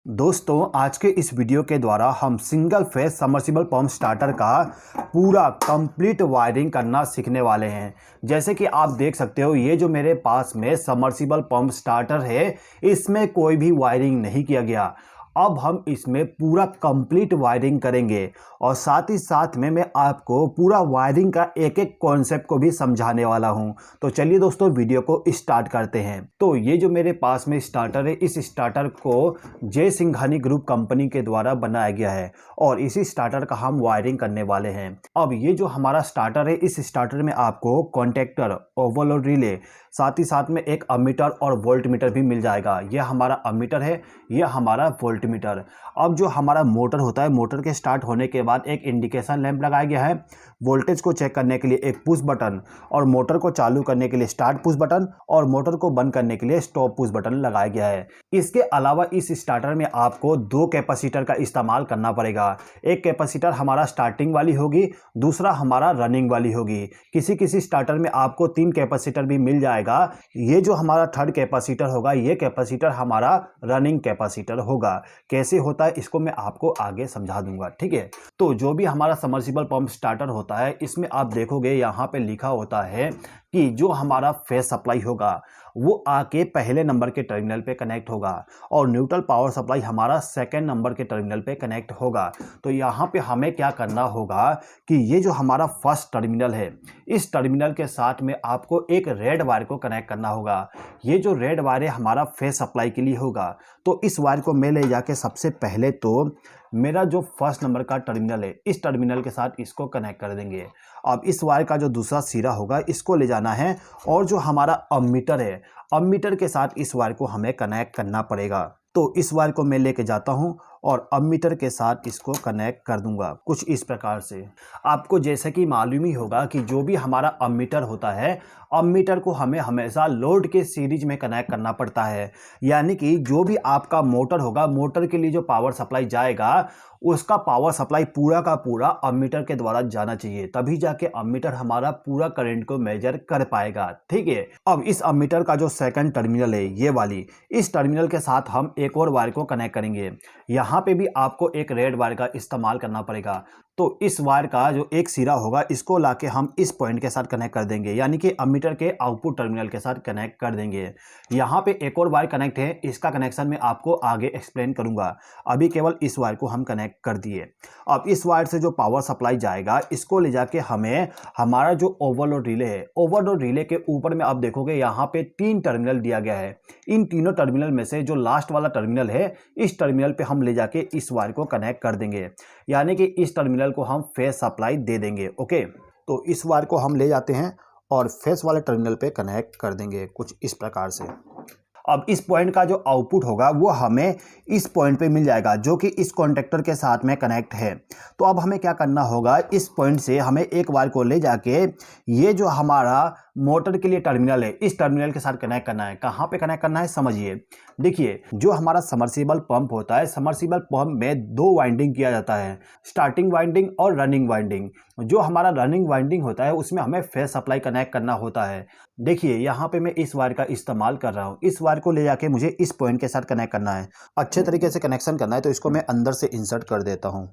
दोस्तों आज के इस वीडियो के द्वारा हम single phase submersible pump starter का पूरा कंप्लीट वायरिंग करना सीखने वाले हैं। जैसे कि आप देख सकते हो, ये जो मेरे पास में सबमर्सिबल पंप स्टार्टर है, इसमें कोई भी वायरिंग नहीं किया गया। अब हम इसमें पूरा कंप्लीट वायरिंग करेंगे और साथ ही साथ में मैं आपको पूरा वायरिंग का एक एक कॉन्सेप्ट को भी समझाने वाला हूं। तो चलिए दोस्तों वीडियो को स्टार्ट करते हैं। तो ये जो मेरे पास में स्टार्टर है, इस स्टार्टर को जय सिंघानी ग्रुप कंपनी के द्वारा बनाया गया है और इसी स्टार्टर का हम वायरिंग करने वाले हैं। अब ये जो हमारा स्टार्टर है, इस स्टार्टर में आपको कॉन्टेक्टर, ओवरलोड रिले, साथ ही साथ में एक अमीटर और वोल्ट मीटर भी मिल जाएगा। यह हमारा अमीटर है, यह हमारा वोल्ट मीटर। अब जो हमारा मोटर होता है, मोटर के स्टार्ट होने के बाद एक इंडिकेशन लैंप लगाया गया है। वोल्टेज को चेक करने के लिए एक पुश बटन और मोटर को चालू करने के लिए स्टार्ट पुश बटन और मोटर को बंद करने के लिए स्टॉप पुश बटन लगाया गया है। इसके अलावा इस स्टार्टर में आपको दो कैपेसिटर का इस्तेमाल करना पड़ेगा। एक कैपेसिटर हमारा स्टार्टिंग वाली होगी, दूसरा हमारा रनिंग वाली होगी। किसी किसी स्टार्टर में आपको 3 कैपेसिटर भी मिल जाएगा। ये जो हमारा थर्ड कैपेसिटर होगा, ये कैपेसिटर हमारा रनिंग कैपेसिटर होगा। कैसे होता है इसको मैं आपको आगे समझा दूंगा, ठीक है। तो जो भी हमारा सबमर्सिबल पंप स्टार्टर होता है, इसमें आप देखोगे यहाँ पे लिखा होता है कि जो हमारा फेज सप्लाई होगा वो आके पहले नंबर के टर्मिनल पे कनेक्ट होगा और न्यूट्रल पावर सप्लाई हमारा सेकंड नंबर के टर्मिनल पे कनेक्ट होगा। तो यहाँ पे हमें क्या करना होगा कि ये जो हमारा फर्स्ट टर्मिनल है, इस टर्मिनल के साथ में आपको एक रेड वायर को कनेक्ट करना होगा। ये जो रेड वायर है हमारा फेज सप्लाई के लिए होगा। तो इस वायर को मैं ले जाके सबसे पहले तो मेरा जो फर्स्ट नंबर का टर्मिनल है, इस टर्मिनल के साथ इसको कनेक्ट कर देंगे। अब इस वायर का जो दूसरा सिरा होगा, इसको ले जाना है और जो हमारा अमीटर है, अमीटर के साथ इस वायर को हमें कनेक्ट करना पड़ेगा। तो इस वायर को मैं लेके जाता हूं और अमीटर के साथ इसको कनेक्ट कर दूंगा कुछ इस प्रकार से। आपको जैसे कि मालूम ही होगा कि जो भी हमारा अमीटर होता है, अमीटर को हमें हमेशा लोड के सीरीज में कनेक्ट करना पड़ता है। यानी कि जो भी आपका मोटर होगा, मोटर के लिए जो पावर सप्लाई जाएगा, उसका पावर सप्लाई पूरा का पूरा अमीटर के द्वारा जाना चाहिए, तभी जाके अमीटर हमारा पूरा करंट को मेजर कर पाएगा, ठीक है। अब इस अमीटर का जो सेकंड टर्मिनल है, ये वाली, इस टर्मिनल के साथ हम एक और वायर को कनेक्ट करेंगे। यहाँ पे भी आपको एक रेड वायर का इस्तेमाल करना पड़ेगा। तो इस वायर का जो एक सिरा होगा, इसको लाके हम इस पॉइंट के साथ कनेक्ट कर देंगे, यानी कि अमीटर के आउटपुट टर्मिनल के साथ कनेक्ट कर देंगे। यहाँ पे एक और वायर कनेक्ट है, इसका कनेक्शन मैं आपको आगे एक्सप्लेन करूंगा। अभी केवल इस वायर को हम कनेक्ट कर दिए। अब इस वायर से जो पावर सप्लाई जाएगा, इसको ले जाके हमें हमारा जो ओवरलोड रिले है, ओवरलोड रिले के ऊपर में आप देखोगे यहाँ पे 3 टर्मिनल दिया गया है। इन तीनों टर्मिनल में से जो लास्ट वाला टर्मिनल है, इस टर्मिनल पे हम ले जाके इस वायर को कनेक्ट कर देंगे, यानी कि इस टर्मिनल को हम फेज सप्लाई दे देंगे। ओके, तो इस वायर को हम ले जाते हैं और फेज वाले टर्मिनल पे कनेक्ट कर देंगे कुछ इस प्रकार से। अब इस पॉइंट का जो आउटपुट होगा वो हमें इस पॉइंट पे मिल जाएगा, जो कि इस कॉन्टेक्टर के साथ में कनेक्ट है। तो अब हमें क्या करना होगा, इस पॉइंट से हमें एक वायर को ले जाके ये जो हमारा मोटर के लिए टर्मिनल है, इस टर्मिनल के साथ कनेक्ट करना है। कहाँ पे कनेक्ट करना है समझिए। देखिए, जो हमारा सबमर्सिबल पंप होता है, सबमर्सिबल पंप में 2 वाइंडिंग किया जाता है, स्टार्टिंग वाइंडिंग और रनिंग वाइंडिंग। जो हमारा रनिंग वाइंडिंग होता है, उसमें हमें फेज सप्लाई कनेक्ट करना होता है। देखिए यहाँ पे मैं इस वायर का इस्तेमाल कर रहा हूँ। इस वायर को ले जाके मुझे इस पॉइंट के साथ कनेक्ट करना है। अच्छे तरीके से कनेक्शन करना है, तो इसको मैं अंदर से इंसर्ट कर देता हूँ।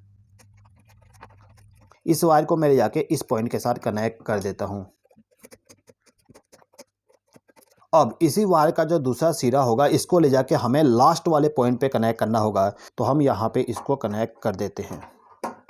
इस वायर को मैं ले जाके इस पॉइंट के साथ कनेक्ट कर देता हूँ। अब इसी वायर का जो दूसरा सिरा होगा, इसको ले जाके हमें लास्ट वाले पॉइंट पे कनेक्ट करना होगा। तो हम यहाँ पे इसको कनेक्ट कर देते हैं।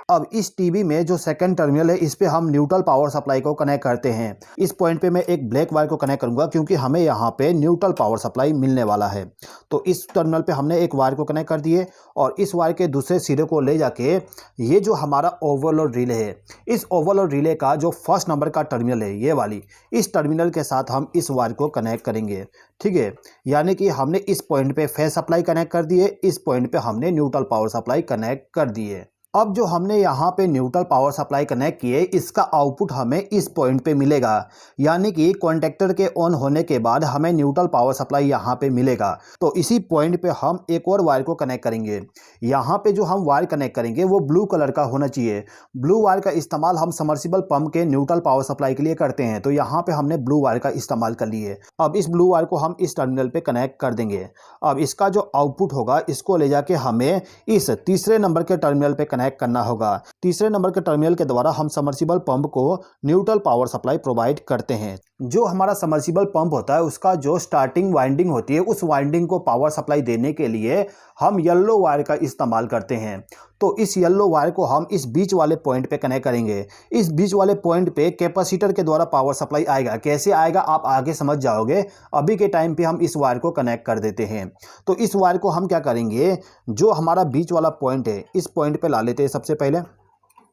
अब इस टीवी में जो सेकंड टर्मिनल है, इस पे हम न्यूट्रल पावर सप्लाई को कनेक्ट करते हैं। इस पॉइंट पे मैं एक ब्लैक वायर को कनेक्ट करूंगा, क्योंकि हमें यहाँ पे न्यूट्रल पावर सप्लाई मिलने वाला है। तो इस टर्मिनल पे हमने एक वायर को कनेक्ट कर दिए और इस वायर के दूसरे सिरे को ले जाके ये जो हमारा ओवरलोड रिले है, इस ओवरलोड रिले का जो फर्स्ट नंबर का टर्मिनल है, ये वाली, इस टर्मिनल के साथ हम इस वायर को कनेक्ट करेंगे, ठीक है। यानी कि हमने इस पॉइंट पे फेज सप्लाई कनेक्ट कर दिए, इस पॉइंट पे हमने न्यूट्रल पावर सप्लाई कनेक्ट कर दिए। अब जो हमने यहाँ पे न्यूट्रल पावर सप्लाई कनेक्ट किए, इसका आउटपुट हमें इस पॉइंट पे मिलेगा, यानी कि कॉन्टेक्टर के ऑन होने के बाद हमें न्यूट्रल पावर सप्लाई यहाँ पे मिलेगा। तो इसी पॉइंट पे हम एक और वायर को कनेक्ट करेंगे। यहाँ पे जो हम वायर कनेक्ट करेंगे वो ब्लू कलर का होना चाहिए। ब्लू वायर का इस्तेमाल हम सबमर्सिबल पंप के न्यूट्रल पावर सप्लाई के लिए करते हैं, तो यहाँ पे हमने ब्लू वायर का इस्तेमाल कर लिए। अब इस ब्लू वायर को हम इस टर्मिनल पे कनेक्ट कर देंगे। अब इसका जो आउटपुट होगा इसको ले जाके हमें इस तीसरे नंबर के टर्मिनल पे कनेक्ट करना होगा। तीसरे नंबर के टर्मिनल के द्वारा हम सबमर्सिबल पंप को न्यूट्रल पावर सप्लाई प्रोवाइड करते हैं। जो हमारा सबमर्सिबल पंप होता है उसका जो स्टार्टिंग वाइंडिंग होती है, उस वाइंडिंग को पावर सप्लाई देने के लिए हम येलो वायर का इस्तेमाल करते हैं। तो इस येलो वायर को हम इस बीच वाले पॉइंट पे कनेक्ट करेंगे। इस बीच वाले पॉइंट पे कैपेसिटर के द्वारा पावर सप्लाई आएगा। कैसे आएगा आप आगे समझ जाओगे। अभी के टाइम पे हम इस वायर को कनेक्ट कर देते हैं। तो इस वायर को हम क्या करेंगे, जो हमारा बीच वाला पॉइंट है इस पॉइंट पे ला लेते हैं। सबसे पहले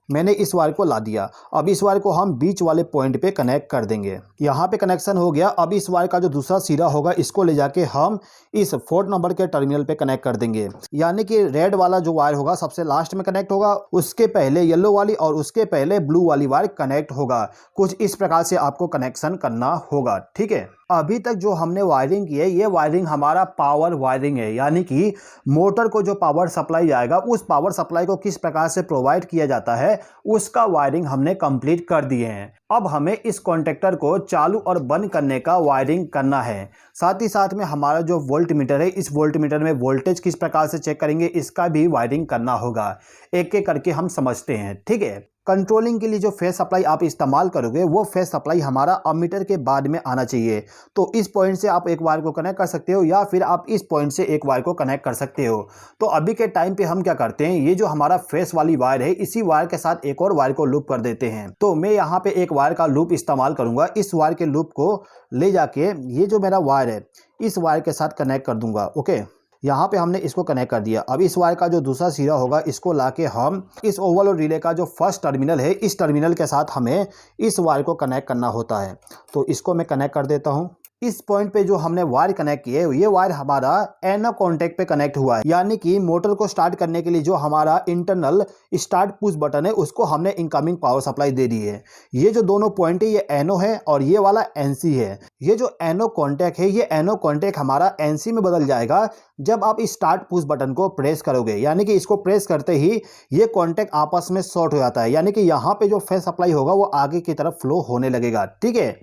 मैंने इस वायर को ला दिया। अब इस वायर को हम बीच वाले पॉइंट पे कनेक्ट कर देंगे। यहाँ पे कनेक्शन हो गया। अब इस वायर का जो दूसरा सिरा होगा इसको ले जाके हम इस 4 नंबर के टर्मिनल पे कनेक्ट कर देंगे। यानी कि रेड वाला जो वायर होगा सबसे लास्ट में कनेक्ट होगा, उसके पहले येलो वाली और उसके पहले ब्लू वाली वायर कनेक्ट होगा। कुछ इस प्रकार से आपको कनेक्शन करना होगा, ठीक है। अभी तक जो हमने वायरिंग की है ये वायरिंग हमारा पावर वायरिंग है, यानी कि मोटर को जो पावर सप्लाई जाएगा उस पावर सप्लाई को किस प्रकार से प्रोवाइड किया जाता है उसका वायरिंग हमने कंप्लीट कर दिए हैं। अब हमें इस कॉन्टेक्टर को चालू और बंद करने का वायरिंग करना है। साथ ही साथ में हमारा जो वोल्ट मीटर है, इस वोल्ट मीटर में वोल्टेज किस प्रकार से चेक करेंगे इसका भी वायरिंग करना होगा। एक एक करके हम समझते हैं, ठीक है। कंट्रोलिंग के लिए जो फेज सप्लाई आप इस्तेमाल करोगे वो फेज सप्लाई हमारा अमीटर के बाद में आना चाहिए। तो इस पॉइंट से आप एक वायर को कनेक्ट कर सकते हो या फिर आप इस पॉइंट से एक वायर को कनेक्ट कर सकते हो। तो अभी के टाइम पे हम क्या करते हैं, ये जो हमारा फेज वाली वायर है इसी वायर के साथ एक और वायर को लूप कर देते हैं। तो मैं यहाँ पे एक वायर का लूप इस्तेमाल करूंगा। इस वायर के लूप को ले जाके ये जो मेरा वायर है इस वायर के साथ कनेक्ट कर दूंगा। ओके, यहाँ पे हमने इसको कनेक्ट कर दिया। अब इस वायर का जो दूसरा सिरा होगा इसको लाके हम इस ओवरलोड रिले का जो फर्स्ट टर्मिनल है इस टर्मिनल के साथ हमें इस वायर को कनेक्ट करना होता है। तो इसको मैं कनेक्ट कर देता हूँ। इस पॉइंट पे जो हमने वायर कनेक्ट किए ये वायर हमारा एनो कॉन्टैक्ट पे कनेक्ट हुआ है, यानी कि मोटर को स्टार्ट करने के लिए जो हमारा इंटरनल स्टार्ट पुश बटन है उसको हमने इनकमिंग पावर सप्लाई दे दी है। ये जो दोनों पॉइंट है ये एनो है और ये वाला एनसी है। ये जो एनो कॉन्टैक्ट है ये एनो कॉन्टैक्ट हमारा एनसी में बदल जाएगा जब आप स्टार्ट पुश बटन को प्रेस करोगे, यानी कि इसको प्रेस करते ही ये कॉन्टैक्ट आपस में शॉर्ट हो जाता है, यानी कि यहाँ पे जो फेज सप्लाई होगा वो आगे की तरफ फ्लो होने लगेगा, ठीक है।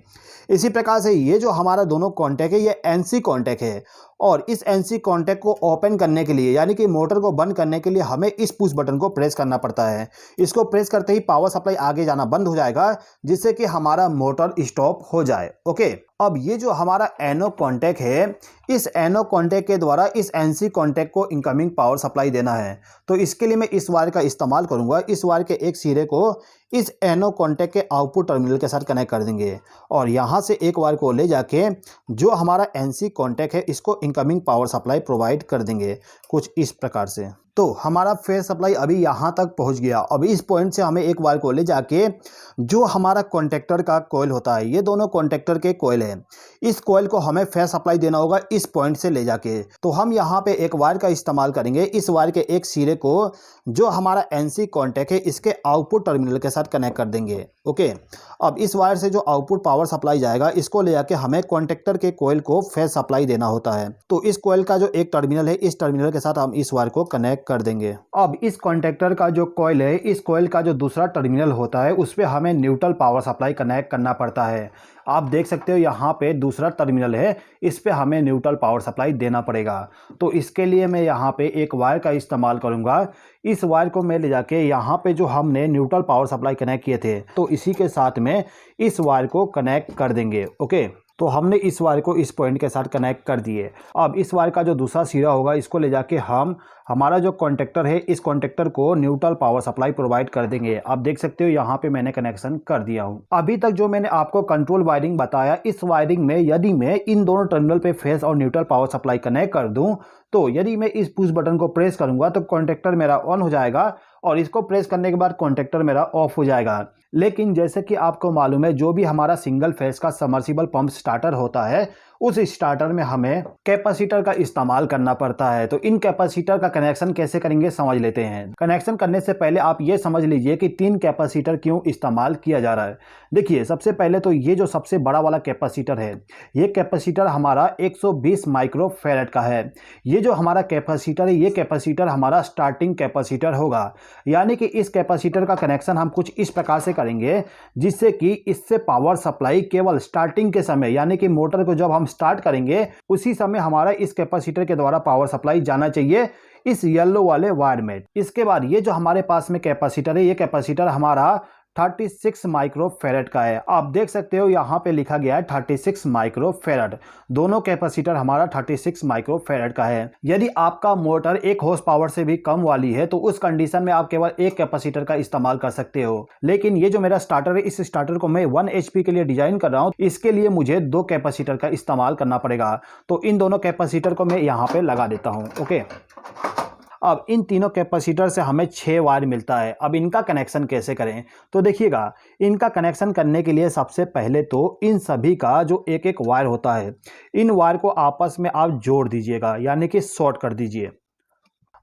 इसी प्रकार से ये जो हमारा दोनों कॉन्टैक्ट है ये एनसी कॉन्टैक्ट है और इस एनसी कॉन्टैक्ट को ओपन करने के लिए यानी कि मोटर को बंद करने के लिए हमें इस पुश बटन को प्रेस करना पड़ता है। इसको प्रेस करते ही पावर सप्लाई आगे जाना बंद हो जाएगा जिससे कि हमारा मोटर स्टॉप हो जाए। ओके, अब ये जो हमारा एनो कॉन्टैक्ट है इस एनो कॉन्टैक्ट के द्वारा इस एनसी कॉन्टैक्ट को इनकमिंग पावर सप्लाई देना है। तो इसके लिए मैं इस वायर का इस्तेमाल करूंगा। इस वायर के एक सिरे को इस एनो कॉन्टैक्ट के आउटपुट टर्मिनल के साथ कनेक्ट कर देंगे और यहाँ से एक वायर को ले जाके जो हमारा एनसी कॉन्टैक्ट है इसको इनकमिंग पावर सप्लाई प्रोवाइड कर देंगे कुछ इस प्रकार से। तो हमारा फेज सप्लाई अभी यहाँ तक पहुँच गया। अभी इस पॉइंट से हमें एक वायर को ले जाके जो हमारा कॉन्टैक्टर का कॉइल होता है, ये दोनों कॉन्टैक्टर के कॉइल है, इस कॉइल को हमें फेज सप्लाई देना होगा इस पॉइंट से ले जाके। तो हम यहाँ पे एक वायर का इस्तेमाल करेंगे। इस वायर के एक सिरे को जो हमारा एनसी कॉन्टैक्ट है इसके आउटपुट टर्मिनल के साथ कनेक्ट कर देंगे। ओके, अब इस वायर से जो आउटपुट पावर सप्लाई जाएगा इसको ले जाके हमें कॉन्टैक्टर के कॉइल को फेज सप्लाई देना होता है। तो इस कॉइल का जो एक टर्मिनल है इस टर्मिनल के साथ हम इस वायर को कनेक्ट कर देंगे। अब इस कॉन्टैक्टर का जो कॉइल है इस कॉइल का जो दूसरा टर्मिनल होता है उस पर हमें न्यूट्रल पावर सप्लाई कनेक्ट करना पड़ता है। आप देख सकते हो यहाँ पे दूसरा टर्मिनल है, इस पे हमें न्यूट्रल पावर सप्लाई देना पड़ेगा। तो इसके लिए मैं यहाँ पे एक वायर का इस्तेमाल करूँगा। इस वायर को मैं ले जाके यहाँ पे जो हमने न्यूट्रल पावर सप्लाई कनेक्ट किए थे तो इसी के साथ में इस वायर को कनेक्ट कर देंगे। ओके, तो हमने इस वायर को इस पॉइंट के साथ कनेक्ट कर दिए। अब इस वायर का जो दूसरा सिरा होगा इसको ले जाके हम हमारा जो कॉन्टैक्टर है इस कॉन्टैक्टर को न्यूट्रल पावर सप्लाई प्रोवाइड कर देंगे। आप देख सकते हो यहाँ पे मैंने कनेक्शन कर दिया हूँ। अभी तक जो मैंने आपको कंट्रोल वायरिंग बताया, इस वायरिंग में यदि मैं इन दोनों टर्मिनल पे फेज और न्यूट्रल पावर सप्लाई कनेक्ट कर दूं तो यदि मैं इस पुश बटन को प्रेस करूंगा तो कॉन्टैक्टर मेरा ऑन हो जाएगा और इसको प्रेस करने के बाद कॉन्टैक्टर मेरा ऑफ हो जाएगा। लेकिन जैसे कि आपको मालूम है जो भी हमारा सिंगल फेज का सबमर्सिबल पंप स्टार्टर होता है उस स्टार्टर में हमें कैपेसिटर का इस्तेमाल करना पड़ता है। तो इन कैपेसिटर का कनेक्शन कैसे करेंगे समझ लेते हैं। कनेक्शन करने से पहले आप ये समझ लीजिए कि 3 कैपेसिटर क्यों इस्तेमाल किया जा रहा है। देखिए, सबसे पहले तो ये जो सबसे बड़ा वाला कैपेसिटर है, ये कैपेसिटर हमारा 120 माइक्रोफैराड का है। ये जो हमारा कैपेसिटर है, ये कैपेसिटर हमारा स्टार्टिंग कैपेसिटर होगा। यानी कि इस कैपेसिटर का कनेक्शन हम कुछ इस प्रकार से करेंगे जिससे कि इससे पावर सप्लाई केवल स्टार्टिंग के समय, यानी कि मोटर को जब हम स्टार्ट करेंगे उसी समय हमारा इस कैपेसिटर के द्वारा पावर सप्लाई जाना चाहिए इस येलो वाले वायर में। इसके बाद ये जो हमारे पास में कैपेसिटर है, ये कैपेसिटर हमारा 36 माइक्रोफैराड का है। आप देख सकते हो यहाँ पे लिखा गया है 36 माइक्रोफैराड। दोनों कैपेसिटर हमारा 36 माइक्रोफैराड का है। यदि आपका मोटर 1 हॉर्स पावर से भी कम वाली है तो उस कंडीशन में आप केवल एक कैपेसिटर का इस्तेमाल कर सकते हो। लेकिन ये जो मेरा स्टार्टर है, इस स्टार्टर को मैं 1 HP के लिए डिजाइन कर रहा हूँ, इसके लिए मुझे 2 कैपेसिटर का इस्तेमाल करना पड़ेगा। तो इन दोनों कैपेसिटर को मैं यहाँ पे लगा देता हूँ। ओके, अब इन तीनों कैपेसिटर से हमें 6 वायर मिलता है। अब इनका कनेक्शन कैसे करें, तो देखिएगा, इनका कनेक्शन करने के लिए सबसे पहले तो इन सभी का जो एक एक वायर होता है, इन वायर को आपस में आप जोड़ दीजिएगा, यानी कि शॉर्ट कर दीजिए।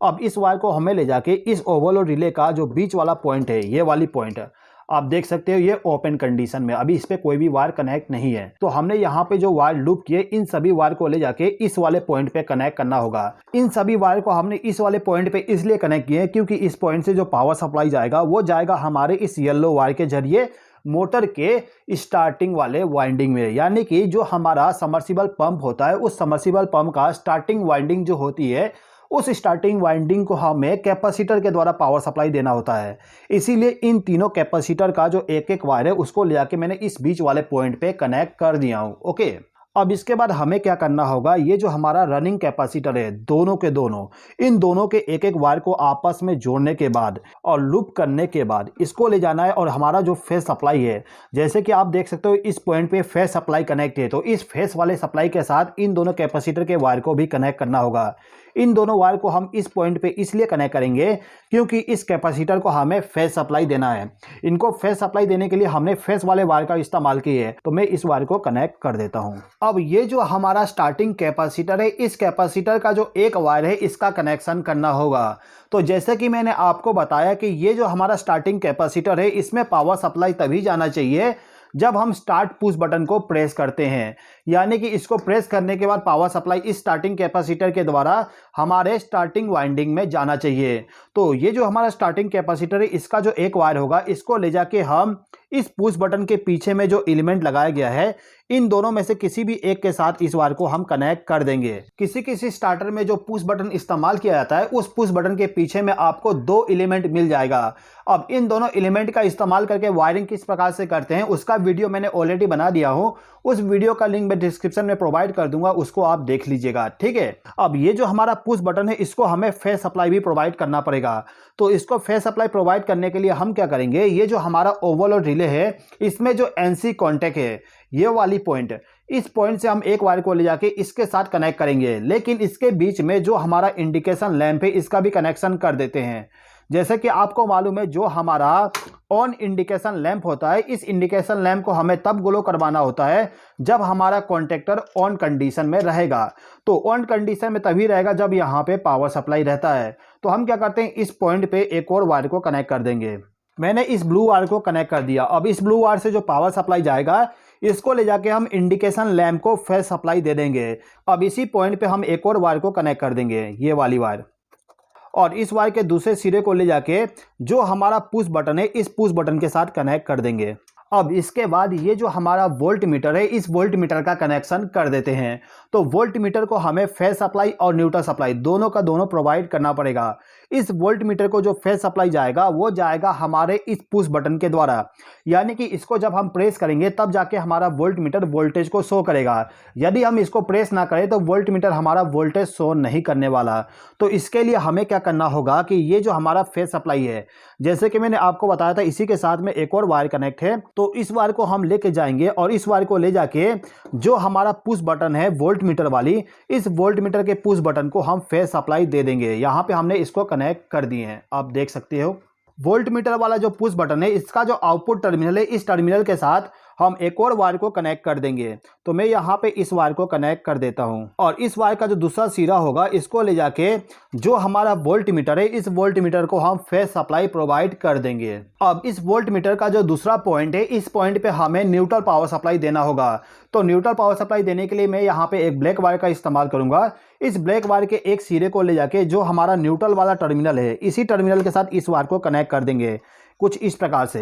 अब इस वायर को हमें ले जाके इस ओवरलोड रिले का जो बीच वाला पॉइंट है, ये वाली पॉइंट है, आप देख सकते हो ये ओपन कंडीशन में, अभी इस पे कोई भी वायर कनेक्ट नहीं है। तो हमने यहाँ पे जो वायर लूप किए, इन सभी वायर को ले जाके इस वाले पॉइंट पे कनेक्ट करना होगा। इन सभी वायर को हमने इस वाले पॉइंट पे इसलिए कनेक्ट किए क्योंकि इस पॉइंट से जो पावर सप्लाई जाएगा वो जाएगा हमारे इस येलो वायर के जरिए मोटर के स्टार्टिंग वाले वाइंडिंग में। यानी कि जो हमारा सबमर्सिबल पंप होता है, उस सबमर्सिबल पंप का स्टार्टिंग वाइंडिंग जो होती है, उस स्टार्टिंग वाइंडिंग को हमें कैपेसिटर के द्वारा पावर सप्लाई देना होता है। इसीलिए इन तीनों कैपेसिटर का जो एक एक वायर है उसको ले जाके मैंने इस बीच वाले पॉइंट पे कनेक्ट कर दिया हूँ। ओके, अब इसके बाद हमें क्या करना होगा, ये जो हमारा रनिंग कैपेसिटर है, दोनों के दोनों, इन दोनों के एक एक वायर को आपस में जोड़ने के बाद और लूप करने के बाद इसको ले जाना है। और हमारा जो फेस सप्लाई है, जैसे कि आप देख सकते हो इस पॉइंट पे फेस सप्लाई कनेक्ट है, तो इस फेस वाले सप्लाई के साथ इन दोनों कैपेसिटर के वायर को भी कनेक्ट करना होगा। इन दोनों वायर को हम इस पॉइंट पे इसलिए कनेक्ट करेंगे क्योंकि इस कैपेसिटर को हमें फेस सप्लाई देना है। इनको फेस सप्लाई देने के लिए हमने फेस वाले वायर का इस्तेमाल किया है, तो मैं इस वायर को कनेक्ट कर देता हूं। अब ये जो हमारा स्टार्टिंग कैपेसिटर है, इस कैपेसिटर का जो एक वायर है इसका कनेक्शन करना होगा। तो जैसे कि मैंने आपको बताया कि ये जो हमारा स्टार्टिंग कैपेसिटर है, इसमें पावर सप्लाई तभी जाना चाहिए जब हम स्टार्ट पुश बटन को प्रेस करते हैं। यानी कि इसको प्रेस करने के बाद पावर सप्लाई इस स्टार्टिंग कैपेसिटर के द्वारा हमारे स्टार्टिंग वाइंडिंग में जाना चाहिए। तो ये जो हमारा स्टार्टिंग कैपेसिटर है, इसका जो एक वायर होगा, इसको ले जाके हम इस पुश बटन के पीछे में जो एलिमेंट लगाया गया है, इन दोनों में से किसी भी एक के साथ इस वायर को हम कनेक्ट कर देंगे। किसी किसी स्टार्टर में जो पुश बटन इस्तेमाल किया जाता है, उस पुश बटन के पीछे में आपको 2 एलिमेंट मिल जाएगा। अब इन दोनों एलिमेंट का इस्तेमाल करके वायरिंग किस प्रकार से करते हैं उसका वीडियो मैंने ऑलरेडी बना दिया हूं। उस वीडियो का लिंक मैं डिस्क्रिप्शन में प्रोवाइड कर दूंगा, उसको आप देख लीजिएगा, ठीक है। अब ये जो हमारा पुश बटन है, इसको हमें फेस सप्लाई भी प्रोवाइड करना पड़ेगा। तो इसको फेस सप्लाई प्रोवाइड करने के लिए हम क्या करेंगे, ये जो हमारा ओवरलोड रिले है, इसमें जो एनसी कॉन्टैक्ट है, ये वाली पॉइंट, इस पॉइंट से हम एक वायर को ले जाके इसके साथ कनेक्ट करेंगे। लेकिन इसके बीच में जो हमारा इंडिकेशन लैंप है, इसका भी कनेक्शन कर देते हैं। जैसे कि आपको मालूम है, जो हमारा ऑन इंडिकेशन लैंप होता है, इस इंडिकेशन लैंप को हमें तब ग्लो करवाना होता है जब हमारा कॉन्टैक्टर ऑन कंडीशन में रहेगा। तो ऑन कंडीशन में तभी रहेगा जब यहाँ पे पावर सप्लाई रहता है। तो हम क्या करते हैं, इस पॉइंट पे एक और वायर को कनेक्ट कर देंगे। मैंने इस ब्लू वायर को कनेक्ट कर दिया। अब इस ब्लू वायर से जो पावर सप्लाई जाएगा, इसको ले जाके हम इंडिकेशन लैंप को फेस सप्लाई दे देंगे। अब इसी पॉइंट पे हम एक और वायर को कनेक्ट कर देंगे, ये वाली वायर, और इस वायर के दूसरे सिरे को ले जाके जो हमारा पुश बटन है, इस पुश बटन के साथ कनेक्ट कर देंगे। अब इसके बाद ये जो हमारा वोल्ट मीटर है, इस वोल्ट मीटर का कनेक्शन कर देते हैं। तो वोल्ट मीटर को हमें फेस सप्लाई और न्यूट्रल सप्लाई दोनों का दोनों प्रोवाइड करना पड़ेगा। इस वोल्ट मीटर को जो फेस सप्लाई जाएगा, वो जाएगा हमारे इस पुश बटन के द्वारा। यानी कि इसको जब हम प्रेस करेंगे तब जाके हमारा वोल्ट मीटर वोल्टेज को शो करेगा। यदि हम इसको प्रेस ना करें तो वोल्ट मीटर हमारा वोल्टेज शो नहीं करने वाला। तो इसके लिए हमें क्या करना होगा कि ये जो हमारा फेस सप्लाई है, जैसे कि मैंने आपको बताया था, इसी के साथ में एक और वायर कनेक्ट है। तो इस वायर को हम लेके जाएंगे और इस वायर को ले जाके जो हमारा पुश बटन है वोल्ट मीटर वाली, इस वोल्ट मीटर के पुश बटन को हम फेस सप्लाई दे देंगे। यहाँ पे हमने इसको कनेक्ट कर दिए हैं, आप देख सकते हो। वोल्ट मीटर वाला जो पुश बटन है, इसका जो आउटपुट टर्मिनल है, इस टर्मिनल के साथ हम एक और वायर को कनेक्ट कर देंगे। तो मैं यहाँ पे इस वायर को कनेक्ट कर देता हूँ और इस वायर का जो दूसरा सिरा होगा इसको ले जाके जो हमारा वोल्ट मीटर है इस वोल्ट मीटर को हम फेज सप्लाई प्रोवाइड कर देंगे। अब इस वोल्ट मीटर का जो दूसरा पॉइंट है इस पॉइंट पे हमें न्यूट्रल पावर सप्लाई देना होगा। तो न्यूट्रल पावर सप्लाई देने के लिए मैं यहाँ पे एक ब्लैक वायर का इस्तेमाल करूंगा। इस ब्लैक वायर के एक सिरे को ले जाके जो हमारा न्यूट्रल वाला टर्मिनल है इसी टर्मिनल के साथ इस वायर को कनेक्ट कर देंगे कुछ इस प्रकार से।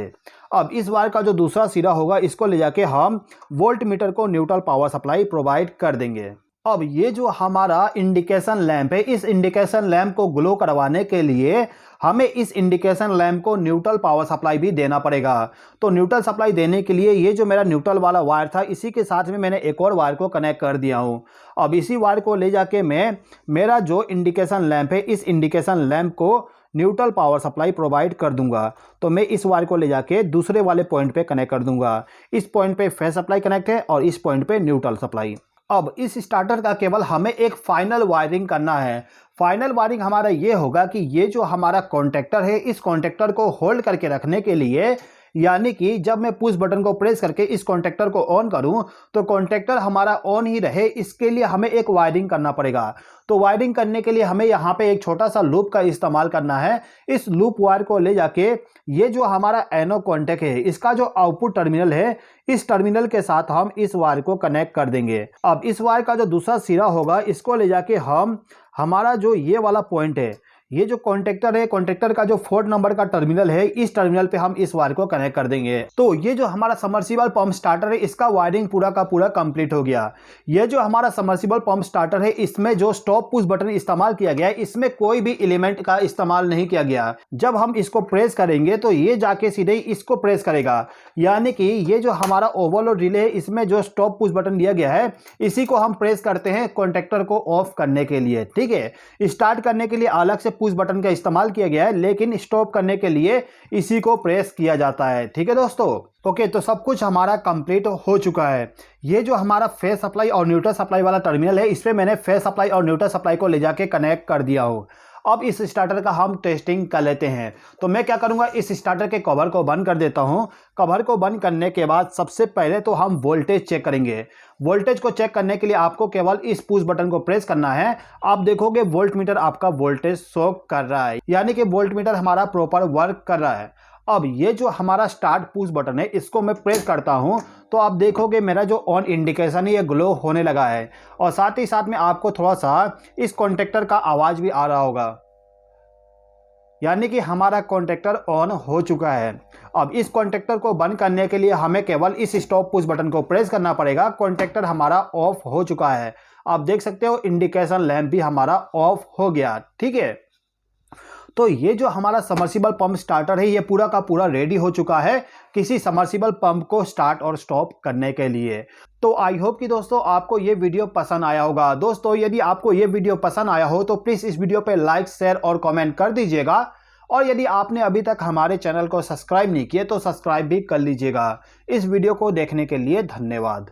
अब इस वायर का जो दूसरा सिरा होगा इसको ले जाके हम वोल्ट मीटर को न्यूट्रल पावर सप्लाई प्रोवाइड कर देंगे। अब ये जो हमारा इंडिकेशन लैंप है इस इंडिकेशन लैंप को ग्लो करवाने के लिए हमें इस इंडिकेशन लैंप को न्यूट्रल पावर सप्लाई भी देना पड़ेगा। तो न्यूट्रल सप्लाई देने के लिए ये जो मेरा न्यूट्रल वाला वायर था इसी के साथ में मैंने एक और वायर को कनेक्ट कर दिया हूँ। अब इसी वायर को ले जाके मैं मेरा जो इंडिकेशन लैंप है इस इंडिकेशन लैंप को न्यूट्रल पावर सप्लाई प्रोवाइड कर दूंगा। तो मैं इस वायर को ले जाके दूसरे वाले पॉइंट पे कनेक्ट कर दूंगा। इस पॉइंट पे फेज सप्लाई कनेक्ट है और इस पॉइंट पे न्यूट्रल सप्लाई। अब इस स्टार्टर का केवल हमें एक फाइनल वायरिंग करना है। फाइनल वायरिंग हमारा ये होगा कि ये जो हमारा कॉन्टैक्टर है इस कॉन्टैक्टर को होल्ड करके रखने के लिए, यानी कि जब मैं पुश बटन को प्रेस करके इस कॉन्टैक्टर को ऑन करूं तो कॉन्टैक्टर हमारा ऑन ही रहे, इसके लिए हमें एक वायरिंग करना पड़ेगा। तो वायरिंग करने के लिए हमें यहाँ पे एक छोटा सा लूप का इस्तेमाल करना है। इस लूप वायर को ले जाके ये जो हमारा एनो कॉन्टैक्ट है इसका जो आउटपुट टर्मिनल है इस टर्मिनल के साथ हम इस वायर को कनेक्ट कर देंगे। अब इस वायर का जो दूसरा सिरा होगा इसको ले जाके हम हमारा जो ये वाला पॉइंट है, ये जो कॉन्टैक्टर है, कॉन्टैक्टर का जो 4 नंबर का टर्मिनल है इस टर्मिनल पे हम इस वायर को कनेक्ट कर देंगे। तो ये जो हमारा सबमर्सिबल पंप स्टार्टर है इसका वायरिंग पूरा का पूरा कंप्लीट हो गया। ये जो हमारा सबमर्सिबल पंप स्टार्टर है इसमें जो स्टॉप पुश बटन इस्तेमाल किया गया है इसमें कोई भी एलिमेंट का इस्तेमाल नहीं किया गया। जब हम इसको प्रेस करेंगे तो ये जाके सीधे इसको प्रेस करेगा, यानी कि ये जो हमारा ओवरलोड रिले है इसमें जो स्टॉप पुश बटन दिया गया है इसी को हम प्रेस करते हैं कॉन्टैक्टर को ऑफ करने के लिए। ठीक है, स्टार्ट करने के लिए अलग से पुश बटन का इस्तेमाल किया गया है लेकिन स्टॉप करने के लिए इसी को प्रेस किया जाता है। ठीक है दोस्तों, ओके, तो सब कुछ हमारा कंप्लीट हो चुका है। ये जो हमारा फेज सप्लाई और न्यूट्रल सप्लाई वाला टर्मिनल है इसमें मैंने फेज सप्लाई और न्यूट्रल सप्लाई को ले जाके कनेक्ट कर दिया हूँ। अब इस स्टार्टर का हम टेस्टिंग कर लेते हैं। तो मैं क्या करूंगा, इस स्टार्टर के कवर को बंद कर देता हूं। कवर को बंद करने के बाद सबसे पहले तो हम वोल्टेज चेक करेंगे। वोल्टेज को चेक करने के लिए आपको केवल इस पुश बटन को प्रेस करना है। आप देखोगे वोल्ट मीटर आपका वोल्टेज शो कर रहा है, यानी कि वोल्ट मीटर हमारा प्रॉपर वर्क कर रहा है। अब ये जो हमारा स्टार्ट पुश बटन है इसको मैं प्रेस करता हूं तो आप देखोगे मेरा जो ऑन इंडिकेशन है ये ग्लो होने लगा है और साथ ही साथ में आपको थोड़ा सा इस कॉन्टैक्टर का आवाज़ भी आ रहा होगा, यानी कि हमारा कॉन्टैक्टर ऑन हो चुका है। अब इस कॉन्टैक्टर को बंद करने के लिए हमें केवल इस स्टॉप पुश बटन को प्रेस करना पड़ेगा। कॉन्टैक्टर हमारा ऑफ हो चुका है। आप देख सकते हो इंडिकेशन लैंप भी हमारा ऑफ हो गया। ठीक है, तो ये जो हमारा सबमर्सिबल पंप स्टार्टर है ये पूरा का पूरा रेडी हो चुका है किसी सबमर्सिबल पंप को स्टार्ट और स्टॉप करने के लिए। तो आई होप कि दोस्तों आपको ये वीडियो पसंद आया होगा। दोस्तों यदि आपको ये वीडियो पसंद आया हो तो प्लीज़ इस वीडियो पे लाइक, शेयर और कमेंट कर दीजिएगा। और यदि आपने अभी तक हमारे चैनल को सब्सक्राइब नहीं किए तो सब्सक्राइब भी कर लीजिएगा। इस वीडियो को देखने के लिए धन्यवाद।